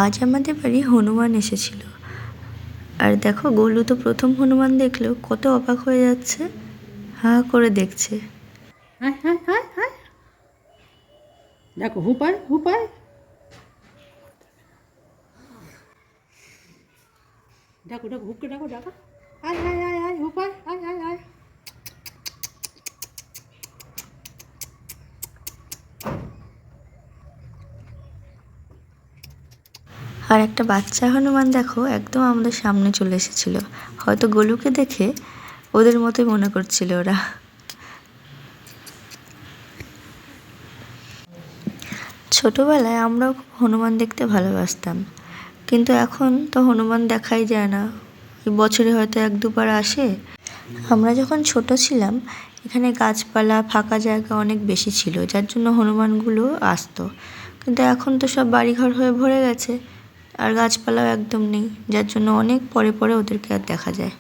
আজ আমাদের বাড়ি হনুমান এসেছিল। আর দেখো গোলু তো প্রথম হনুমান দেখলো, কত অবাক হয়ে যাচ্ছে, হা করে দেখছে। হাই হাই হাই হাই, দেখো হুপায় হুপায়, ডাকো ডাকো হুককে ডাকো ডাকো, আয় আয় আয় আয় হুপায়, আয় আয় আয়। আর একটা বাচ্চা হনুমান দেখো একদম আমাদের সামনে চলে এসেছিল, হয়তো গোলুকে দেখে ওদের মতোই মনে করছিল ওরা। ছোটবেলায় আমরাও খুব হনুমান দেখতে ভালোবাসতাম, কিন্তু এখন তো হনুমান দেখাই যায় না, বছরে হয়তো 1-2বার আসে। আমরা যখন ছোট ছিলাম এখানে গাছপালা ফাঁকা জায়গা অনেক বেশি ছিল, যার জন্য হনুমানগুলো আসতো। কিন্তু এখন তো সব বাড়িঘর হয়ে ভরে গেছে, আর গাছপালাও একদম নেই, যার জন্য অনেক পরে পরে ওদেরকে আর দেখা যায়।